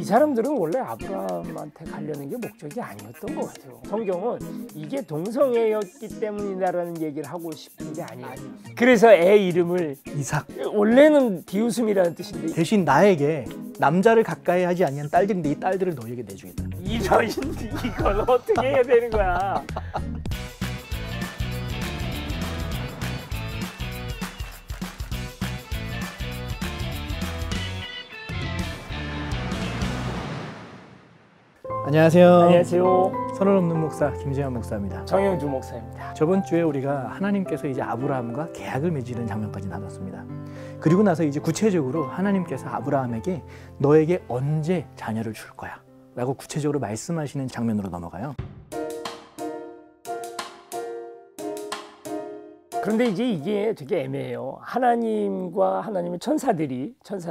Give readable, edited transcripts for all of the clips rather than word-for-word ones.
이 사람들은 원래 아브라함한테 가려는 게 목적이 아니었던 것 같아요. 성경은 이게 동성애였기 때문이다라는 얘기를 하고 싶은 게 아니에요. 그래서 애 이름을 이삭. 원래는 비웃음이라는 뜻인데 대신 나에게 남자를 가까이 하지 아니한 딸들인데 이 딸들을 너에게 내주겠다. 이런 이걸 어떻게 해야 되는 거야? 안녕하세요. 안녕하세요. 선언 없는 목사 김재현 목사입니다. 정영주 목사입니다. 저번 주에 우리가 하나님께서 이제 아브라함과 계약을 맺으는 장면까지 나눴습니다. 그리고 나서 이제 구체적으로 하나님께서 아브라함에게 너에게 언제 자녀를 줄 거야 라고 구체적으로 말씀하시는 장면으로 넘어가요. 그런데 이제 이게 되게 애매해요. 하나님과 하나님의 천사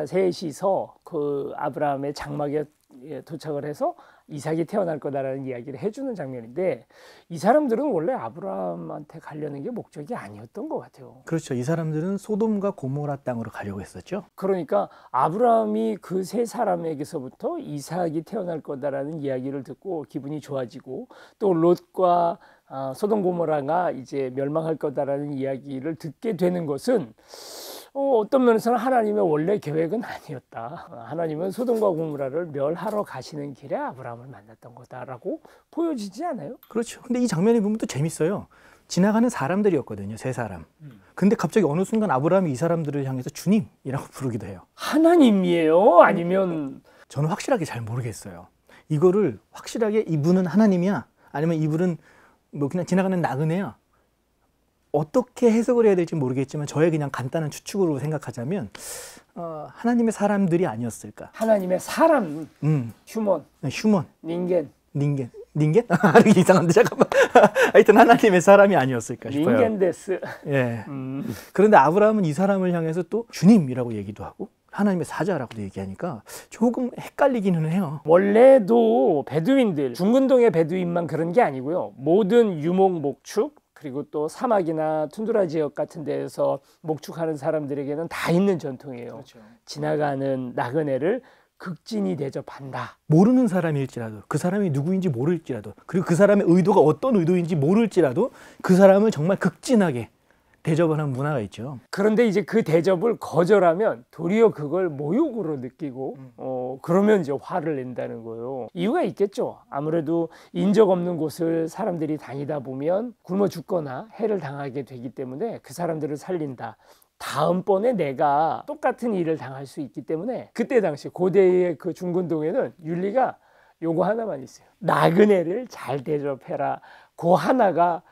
셋이서 그 아브라함의 장막에 도착을 해서 이삭이 태어날 거다라는 이야기를 해주는 장면인데, 이 사람들은 원래 아브라함한테 가려는 게 목적이 아니었던 것 같아요. 그렇죠. 이 사람들은 소돔과 고모라 땅으로 가려고 했었죠. 그러니까 아브라함이 그 세 사람에게서부터 이삭이 태어날 거다라는 이야기를 듣고 기분이 좋아지고, 또 롯과 소돔 고모라가 이제 멸망할 거다라는 이야기를 듣게 되는 것은 어떤 면에서는 하나님의 원래 계획은 아니었다. 하나님은 소돔과 고모라를 멸하러 가시는 길에 아브라함을 만났던 거다라고 보여지지 않아요? 그렇죠. 근데 이 장면을 보면 또 재밌어요. 지나가는 사람들이었거든요. 세 사람. 근데 갑자기 어느 순간 아브라함이 이 사람들을 향해서 주님이라고 부르기도 해요. 하나님이에요? 아니면? 저는 확실하게 잘 모르겠어요. 이거를 확실하게 이분은 하나님이야? 아니면 이분은 뭐 그냥 지나가는 나그네야? 어떻게 해석을 해야 될지 모르겠지만 저의 그냥 간단한 추측으로 생각하자면 하나님의 사람들이 아니었을까. 하나님의 사람, 휴먼, 닌겐. 이상한데 잠깐만. 하여튼 하나님의 사람이 아니었을까 싶어요. 닌겐데스. 예. 그런데 아브라함은 이 사람을 향해서 또 주님이라고 얘기도 하고 하나님의 사자라고도 얘기하니까 조금 헷갈리기는 해요. 원래도 베두인들, 중근동의 베두인만 그런 게 아니고요. 모든 유목 목축, 그리고 또 사막이나 툰드라 지역 같은 데에서 목축하는 사람들에게는 다 있는 전통이에요. 그렇죠. 지나가는 나그네를 극진히 대접한다. 모르는 사람일지라도, 그 사람이 누구인지 모를지라도, 그리고 그 사람의 의도가 어떤 의도인지 모를지라도 그 사람을 정말 극진하게 대접을 하는 문화가 있죠. 그런데 이제 그 대접을 거절하면 도리어 그걸 모욕으로 느끼고 그러면 이제 화를 낸다는 거예요. 이유가 있겠죠. 아무래도 인적 없는 곳을 사람들이 다니다 보면 굶어 죽거나 해를 당하게 되기 때문에 그 사람들을 살린다. 다음번에 내가 똑같은 일을 당할 수 있기 때문에, 그때 당시 고대의 그 중근동에는 윤리가 요거 하나만 있어요. 나그네를 잘 대접해라. 그 하나가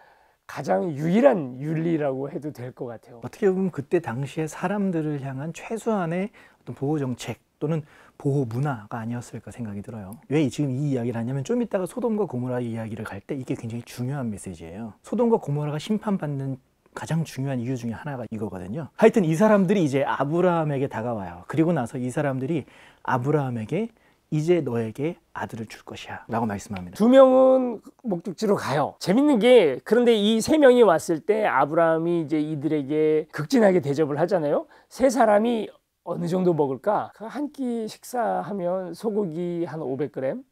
가장 유일한 윤리라고 해도 될 것 같아요. 어떻게 보면 그때 당시에 사람들을 향한 최소한의 어떤 보호 정책 또는 보호 문화가 아니었을까 생각이 들어요. 왜 지금 이 이야기를 하냐면 좀 이따가 소돔과 고모라 이야기를 갈 때 이게 굉장히 중요한 메시지예요. 소돔과 고모라가 심판받는 가장 중요한 이유 중에 하나가 이거거든요. 하여튼 이 사람들이 이제 아브라함에게 다가와요. 그리고 나서 이 사람들이 아브라함에게 이제 너에게 아들을 줄 것이야 라고 말씀합니다. 두 명은 목적지로 가요. 재밌는 게, 그런데 이 세 명이 왔을 때 아브라함이 이제 이들에게 극진하게 대접을 하잖아요. 세 사람이 어느 정도 먹을까? 한 끼 식사하면 소고기 한 500g,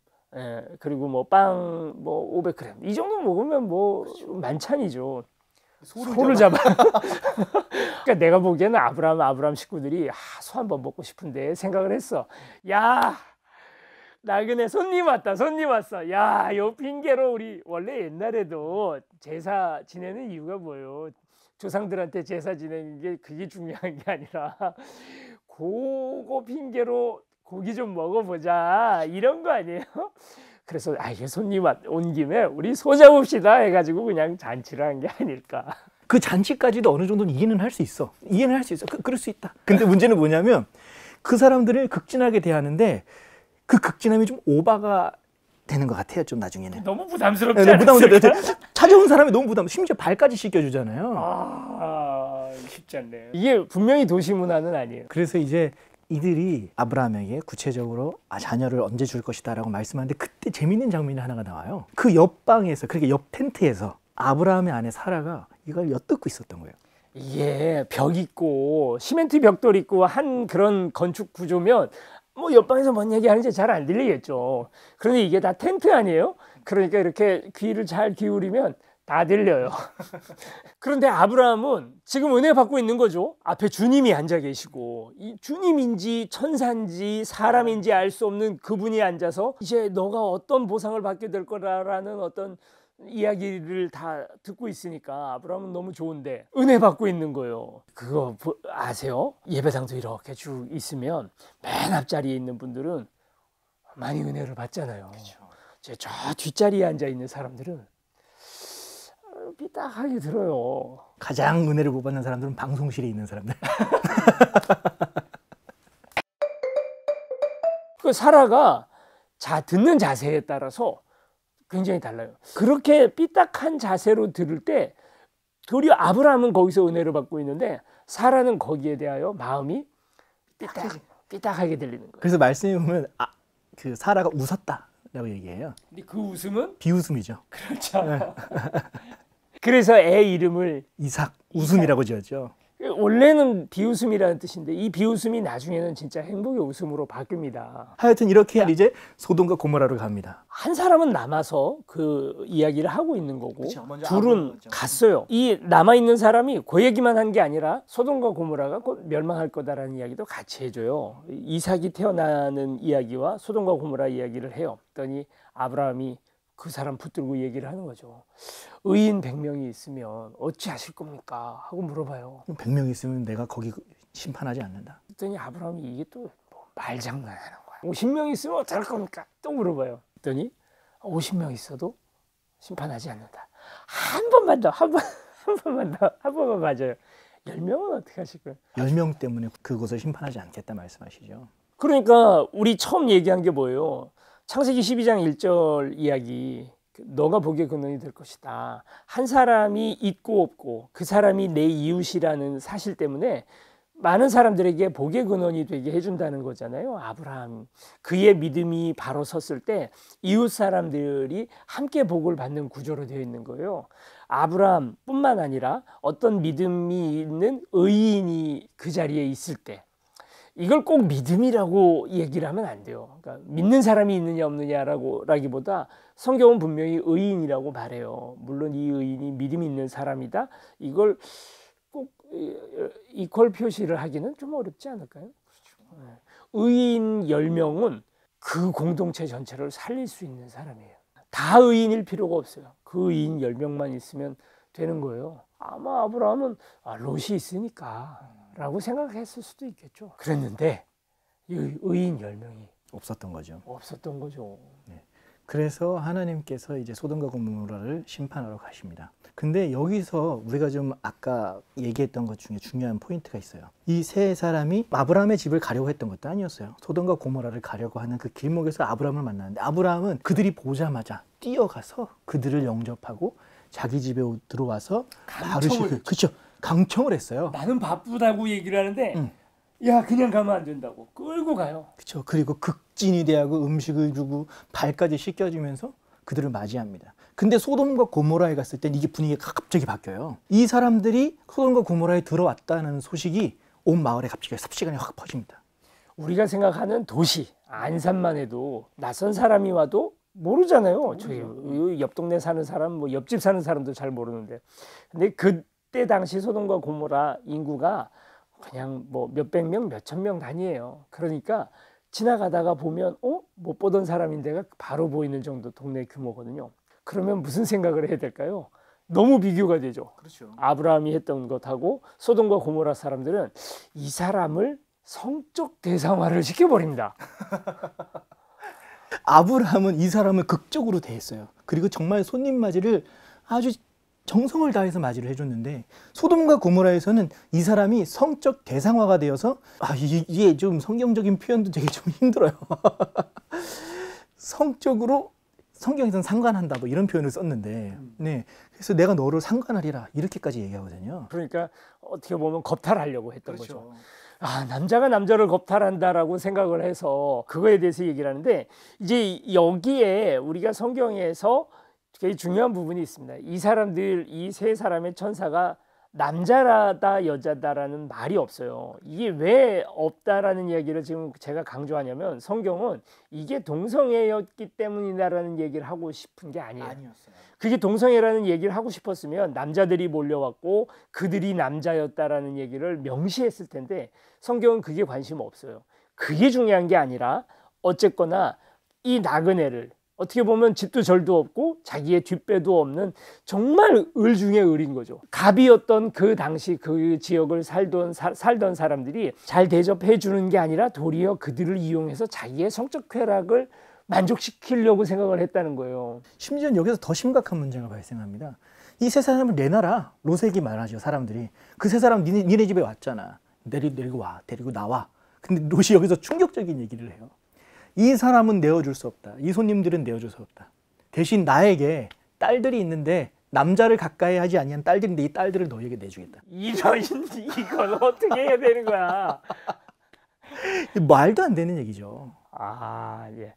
그리고 뭐 빵 뭐 500g, 이 정도 먹으면 뭐 만찬이죠. 소를 잡아. 그러니까 내가 보기에는 아브라함 식구들이 소 한번 먹고 싶은데 생각을 했어. 야, 나그네 손님 왔어. 야, 요 핑계로 우리 원래 옛날에도 제사 지내는 이유가 뭐예요? 조상들한테 제사 지내는 게 그게 중요한 게 아니라 그거 핑계로 고기 좀 먹어보자 이런 거 아니에요? 그래서 이게 손님 온 김에 우리 소 잡읍시다 해가지고 그냥 잔치를 한 게 아닐까. 그 잔치까지도 어느 정도는 이해는 할 수 있어. 그럴 수 있다. 근데 문제는 뭐냐면 그 사람들을 극진하게 대하는데 그 극진함이 좀 오바가 되는 것 같아요. 좀 나중에는. 너무 부담스럽지 않았을까? 찾아온 사람이 너무 심지어 발까지 씻겨주잖아요. 쉽지 않네요. 이게 분명히 도시 문화는 아니에요. 그래서 이제 이들이 아브라함에게 구체적으로 자녀를 언제 줄 것이다 라고 말씀하는데, 그때 재밌는 장면이 하나가 나와요. 그 옆방에서, 그러니까 옆 텐트에서 아브라함의 아내 사라가 이걸 엿듣고 있었던 거예요. 이게 벽 있고 시멘트 벽돌 있고 한 그런 건축 구조면 뭐 옆방에서 뭔 얘기하는지 잘 안 들리겠죠. 그런데 이게 다 텐트 아니에요? 그러니까 이렇게 귀를 잘 기울이면 다 들려요. 그런데 아브라함은 지금 은혜 받고 있는 거죠. 앞에 주님이 앉아 계시고, 이 주님인지 천사인지 사람인지 알 수 없는 그분이 앉아서 이제 너가 어떤 보상을 받게 될 거라는 어떤 이야기를 다 듣고 있으니까 아브라함은 너무 좋은데 은혜 받고 있는 거예요. 그거 아세요? 예배당도 이렇게 쭉 있으면 맨 앞자리에 있는 분들은 많이 은혜를 받잖아요. 저 뒷자리에 앉아 있는 사람들은 삐딱하게 들어요. 가장 은혜를 못 받는 사람들은 방송실에 있는 사람들. 그 사라가 듣는 자세에 따라서 굉장히 달라요. 그렇게 삐딱한 자세로 들을 때 도리어 아브라함은 거기서 은혜를 받고 있는데 사라는 거기에 대하여 마음이 삐딱하게 들리는 거예요. 그래서 말씀해 보면 그 사라가 웃었다라고 얘기해요. 근데 그 웃음은 비웃음이죠. 그렇죠. 그래서 애 이름을 이삭 웃음이라고 지었죠. 원래는 비웃음이라는 뜻인데 이 비웃음이 나중에는 진짜 행복의 웃음으로 바뀝니다. 하여튼 이렇게 이제 소돔과 고모라로 갑니다. 한 사람은 남아서 그 이야기를 하고 있는 거고 그쵸, 먼저 둘은 갔어요. 이 남아있는 사람이 그 얘기만 한 게 아니라 소돔과 고모라가 곧 멸망할 거다라는 이야기도 같이 해줘요. 이삭이 태어나는 이야기와 소돔과 고모라 이야기를 해요. 그랬더니 아브라함이 그 사람 붙들고 얘기를 하는 거죠. 의인 100명이 있으면 어찌하실 겁니까? 하고 물어봐요. 100명 있으면 내가 거기 심판하지 않는다. 그랬더니 아브라함이 이게 또 말장난하는 거야. 50명 있으면 어떡할 겁니까? 또 물어봐요. 그랬더니 50명 있어도 심판하지 않는다. 한 번만 더, 한 번만 맞아요. 10명은 어떻게 하실 거예요? 10명 때문에 그곳을 심판하지 않겠다 말씀하시죠. 그러니까 우리 처음 얘기한 게 뭐예요? 창세기 12장 1절 이야기, 너가 복의 근원이 될 것이다. 한 사람이 있고 없고 그 사람이 내 이웃이라는 사실 때문에 많은 사람들에게 복의 근원이 되게 해준다는 거잖아요. 아브라함, 그의 믿음이 바로 섰을 때 이웃 사람들이 함께 복을 받는 구조로 되어 있는 거예요. 아브라함뿐만 아니라 어떤 믿음이 있는 의인이 그 자리에 있을 때 이걸 꼭 믿음이라고 얘기를 하면 안 돼요. 그러니까 믿는 사람이 있느냐 없느냐라기보다 성경은 분명히 의인이라고 말해요. 물론 이 의인이 믿음이 있는 사람이다. 이걸 꼭 이퀄 표시를 하기는 좀 어렵지 않을까요? 그렇죠. 의인 10명은 그 공동체 전체를 살릴 수 있는 사람이에요. 다 의인일 필요가 없어요. 그 의인 10명만 있으면 되는 거예요. 아마 아브라함은 롯이 있으니까 라고 생각했을 수도 있겠죠. 그랬는데 의인 10명이 없었던 거죠. 없었던 거죠. 네. 그래서 하나님께서 이제 소돔과 고모라를 심판하러 가십니다. 근데 여기서 우리가 좀 아까 얘기했던 것 중에 중요한 포인트가 있어요. 이 세 사람이 아브라함의 집을 가려고 했던 것도 아니었어요. 소돔과 고모라를 가려고 하는 그 길목에서 아브라함을 만나는데 아브라함은 그들이 보자마자 뛰어가서 그들을 영접하고 자기 집에 들어와서 그렇죠. 강청을 했어요. 나는 바쁘다고 얘기를 하는데 야 그냥 가면 안 된다고 끌고 가요. 그렇죠. 그리고 극진히 대하고 음식을 주고 발까지 씻겨주면서 그들을 맞이합니다. 근데 소돔과 고모라에 갔을 땐 이게 분위기가 갑자기 바뀌어요. 이 사람들이 소돔과 고모라에 들어왔다는 소식이 온 마을에 갑자기 삽시간에 확 퍼집니다. 우리가 생각하는 도시 안산만 해도 낯선 사람이 와도 모르잖아요. 저기 옆 동네 사는 사람, 뭐 옆집 사는 사람도 잘 모르는데. 근데 그때 당시 소돔과 고모라 인구가 그냥 뭐 몇백 명, 몇천 명 단위예요. 그러니까 지나가다가 보면 못 보던 사람인데가 바로 보이는 정도 동네 규모거든요. 그러면 무슨 생각을 해야 될까요? 너무 비교가 되죠. 그렇죠. 아브라함이 했던 것하고 소돔과 고모라 사람들은 이 사람을 성적 대상화를 시켜버립니다. 아브라함은 이 사람을 극적으로 대했어요. 그리고 정말 손님 맞이를 아주 정성을 다해서 맞이를 해줬는데 소돔과 고모라에서는 이 사람이 성적 대상화가 되어서 이게 좀 성경적인 표현도 되게 좀 힘들어요. 성적으로 성경에서는 상관한다 뭐 이런 표현을 썼는데 네, 그래서 내가 너를 상관하리라 이렇게까지 얘기하거든요. 그러니까 어떻게 보면 겁탈하려고 했던 거죠. 남자가 남자를 겁탈한다라고 생각을 해서 그거에 대해서 얘기를 하는데 이제 여기에 우리가 성경에서 되게 중요한 부분이 있습니다. 이 사람들, 이 세 사람의 천사가 남자다 여자다라는 말이 없어요. 이게 왜 없다라는 이야기를 지금 제가 강조하냐면 성경은 이게 동성애였기 때문이다라는 얘기를 하고 싶은 게 아니에요. 아니었어요. 그게 동성애라는 얘기를 하고 싶었으면 남자들이 몰려왔고 그들이 남자였다라는 얘기를 명시했을 텐데 성경은 그게 관심 없어요. 그게 중요한 게 아니라 어쨌거나 이 나그네를 어떻게 보면 집도 절도 없고 자기의 뒷배도 없는 정말 을 중에 을인 거죠. 갑이었던 그 당시 그 지역을 살던 사람들이 잘 대접해 주는 게 아니라 도리어 그들을 이용해서 자기의 성적 쾌락을 만족시키려고 생각을 했다는 거예요. 심지어 여기서 더 심각한 문제가 발생합니다. 이 세 사람을 내놔라. 롯에게 말하죠. 사람들이. 그 세 사람 니네 집에 왔잖아. 데리고 와. 데리고 나와. 근데 롯이 여기서 충격적인 얘기를 해요. 이 사람은 내어줄 수 없다. 이 손님들은 내어줄 수 없다. 대신 나에게 딸들이 있는데 남자를 가까이 하지 아니한 딸들인데 이 딸들을 너에게 내주겠다. 이건 어떻게 해야 되는 거야? 말도 안 되는 얘기죠. 아, 예.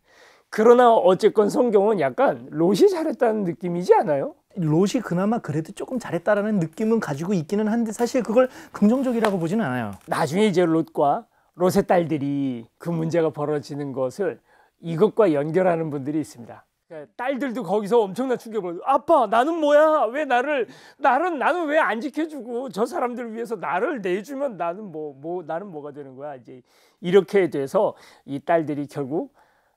그러나 어쨌건 성경은 약간 롯이 잘했다는 느낌이지 않아요? 롯이 그나마 그래도 조금 잘했다라는 느낌은 가지고 있기는 한데 사실 그걸 긍정적이라고 보지는 않아요. 나중에 이제 롯과 롯의 딸들이 그 문제가 벌어지는 것을 이것과 연결하는 분들이 있습니다. 그러니까 딸들도 거기서 엄청난 충격을 받아요. 아빠, 나는 뭐야? 왜 나는 왜 안 지켜주고 저 사람들 위해서 나를 내주면 나는 나는 뭐가 되는 거야? 이제 이렇게 돼서 이 딸들이 결국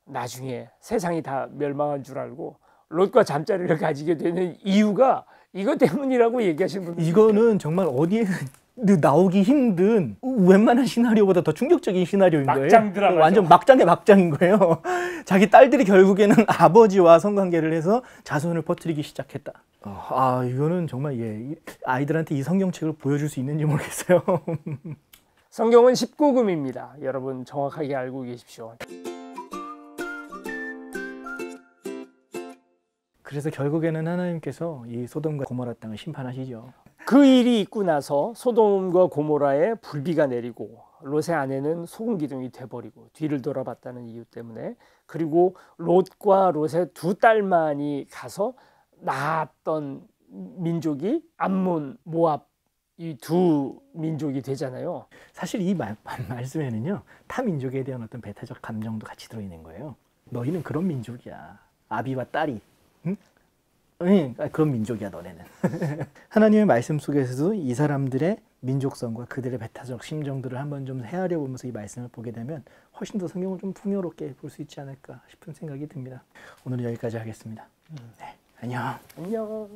나중에 세상이 다 멸망한 줄 알고 롯과 잠자리를 가지게 되는 이유가 이것 때문이라고 얘기하시는 분들. 이거는 정말 어디에 나오기 힘든 웬만한 시나리오보다 더 충격적인 시나리오인 거예요. 막장 드라마죠. 완전 막장의 막장인 거예요. 자기 딸들이 결국에는 아버지와 성관계를 해서 자손을 퍼뜨리기 시작했다. 이거는 정말 아이들한테 이 성경책을 보여줄 수 있는지 모르겠어요. 성경은 19금입니다. 여러분 정확하게 알고 계십시오. 그래서 결국에는 하나님께서 이 소돔과 고모라 땅을 심판하시죠. 그 일이 있고 나서 소돔과 고모라에 불비가 내리고 롯의 아내는 소금 기둥이 돼버리고 뒤를 돌아봤다는 이유 때문에, 그리고 롯과 롯의 두 딸만이 가서 낳았던 민족이 암몬, 모압 이 두 민족이 되잖아요. 사실 이 말씀에는요 타 민족에 대한 어떤 배타적 감정도 같이 들어있는 거예요. 너희는 그런 민족이야. 아비와 딸이. 응? 그런 민족이야 너네는. 하나님의 말씀 속에서도 이 사람들의 민족성과 그들의 배타적 심정들을 한번 좀 헤아려 보면서 이 말씀을 보게 되면 훨씬 더 성경을 좀 풍요롭게 볼 수 있지 않을까 싶은 생각이 듭니다. 오늘은 여기까지 하겠습니다. 네, 안녕. 안녕.